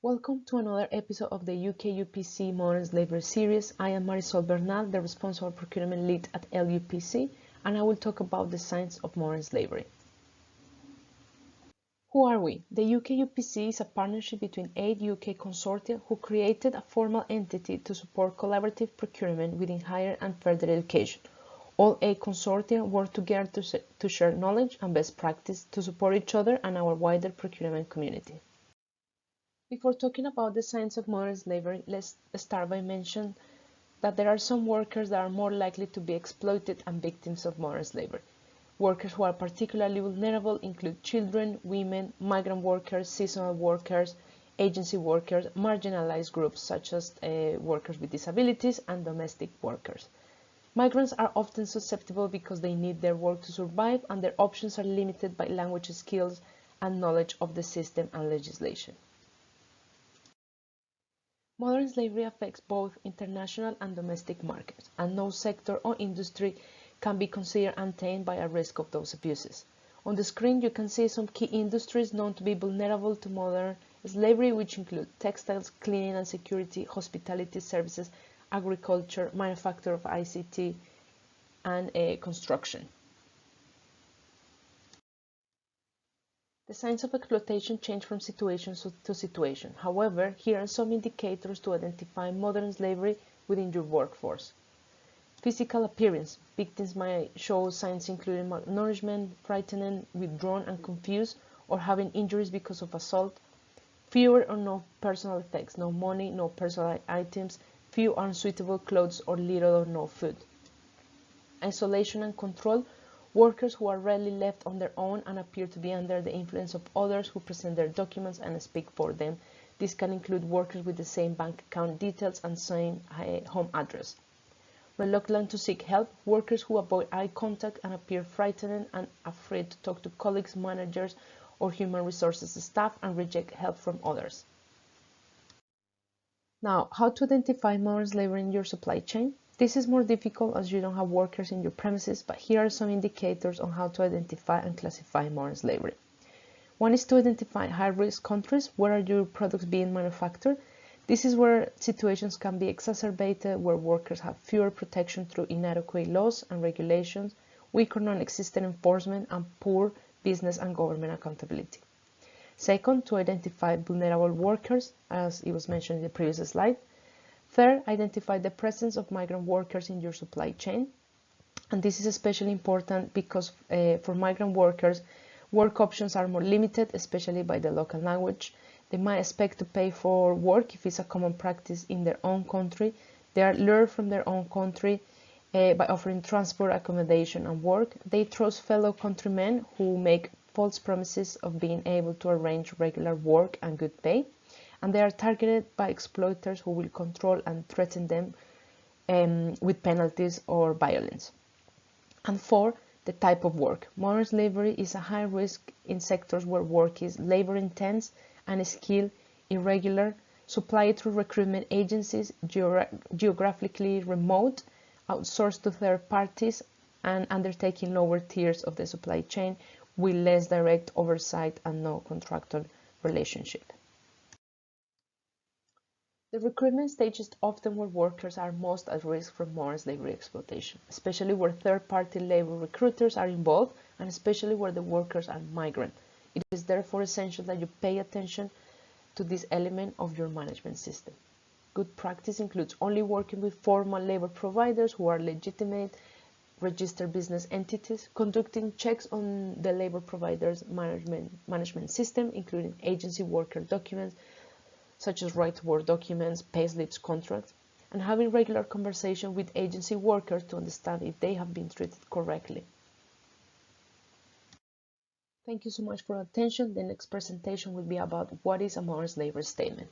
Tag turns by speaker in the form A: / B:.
A: Welcome to another episode of the UK UPC Modern Slavery series. I am Marisol Bernal, the responsible procurement lead at LUPC, and I will talk about the science of modern slavery. Who are we? The UK UPC is a partnership between 8 UK consortia who created a formal entity to support collaborative procurement within higher and further education. All 8 consortia work together to share knowledge and best practice to support each other and our wider procurement community. Before talking about the science of modern slavery, let's start by mentioning that there are some workers that are more likely to be exploited and victims of modern slavery. Workers who are particularly vulnerable include children, women, migrant workers, seasonal workers, agency workers, marginalized groups such as workers with disabilities, and domestic workers. Migrants are often susceptible because they need their work to survive and their options are limited by language skills and knowledge of the system and legislation. Modern slavery affects both international and domestic markets, and no sector or industry can be considered untainted by a risk of those abuses. On the screen you can see some key industries known to be vulnerable to modern slavery, which include textiles, cleaning and security, hospitality services, agriculture, manufacture of ICT, and construction. The signs of exploitation change from situation to situation. However, here are some indicators to identify modern slavery within your workforce. Physical appearance. Victims might show signs including malnourishment, frightening, withdrawn and confused, or having injuries because of assault. Fewer or no personal effects, no money, no personal items, few unsuitable clothes, or little or no food. Isolation and control. Workers who are rarely left on their own and appear to be under the influence of others who present their documents and speak for them. This can include workers with the same bank account details and same home address. Reluctant to seek help. Workers who avoid eye contact and appear frightened and afraid to talk to colleagues, managers, or human resources staff and reject help from others. Now, how to identify modern slavery in your supply chain? This is more difficult as you don't have workers in your premises, but here are some indicators on how to identify and classify modern slavery. One is to identify high-risk countries. Where are your products being manufactured? This is where situations can be exacerbated, where workers have fewer protection through inadequate laws and regulations, weak or non-existent enforcement, and poor business and government accountability. Second, to identify vulnerable workers, as it was mentioned in the previous slide. Third, identify the presence of migrant workers in your supply chain. And this is especially important because for migrant workers, work options are more limited, especially by the local language. They might expect to pay for work if it's a common practice in their own country. They are lured from their own country by offering transport, accommodation, and work. They trust fellow countrymen who make false promises of being able to arrange regular work and good pay. And they are targeted by exploiters who will control and threaten them with penalties or violence. And four, the type of work. Modern slavery is a high risk in sectors where work is labor intense and skill irregular, supplied through recruitment agencies, geographically remote, outsourced to third parties, and undertaking lower tiers of the supply chain with less direct oversight and no contractual relationship. The recruitment stage is often where workers are most at risk from modern slavery exploitation, especially where third-party labor recruiters are involved and especially where the workers are migrant. It is therefore essential that you pay attention to this element of your management system. Good practice includes only working with formal labor providers who are legitimate, registered business entities, conducting checks on the labor provider's management system, including agency worker documents, such as right-to-work documents, payslips, contracts, and having regular conversation with agency workers to understand if they have been treated correctly. Thank you so much for your attention. The next presentation will be about what is a modern slavery statement.